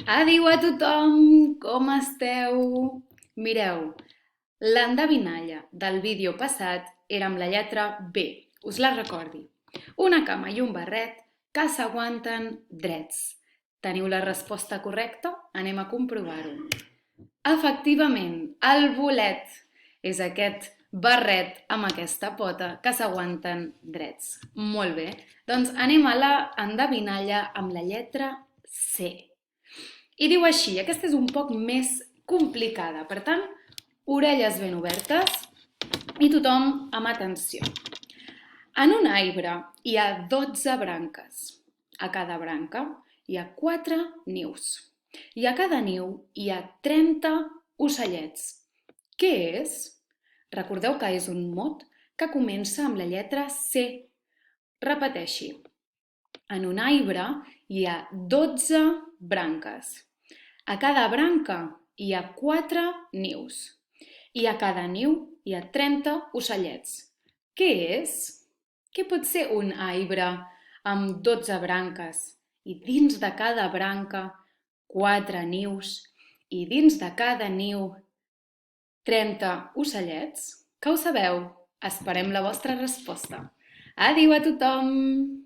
Adiu a tothom, com esteu? Mireu, l'endevinalla del vídeo passat era amb la lletra B, us la recordi. Una cama i un barret que s'aguanten drets. Teniu la resposta correcta? Anem a comprovar-ho. Efectivament, el bolet és aquest barret amb aquesta pota que s'aguanten drets. Molt bé, doncs anem a la endevinalla amb la lletra C. I diu així, aquesta és un poc més complicada, per tant, orelles ben obertes i tothom amb atenció. En un arbre hi ha 12 branques. A cada branca hi ha 4 nius. I a cada niu hi ha 30 ocellets. Què és? Recordeu que és un mot que comença amb la lletra C. Repeteixi. En un arbre hi ha 12 branques. A cada branca hi ha 4 nius. I a cada niu hi ha 30 ocellets. Què és? Què pot ser un arbre amb 12 branques? I dins de cada branca 4 nius. I dins de cada niu 30 ocellets? Que ho sabeu? Esperem la vostra resposta. Adiu a tothom!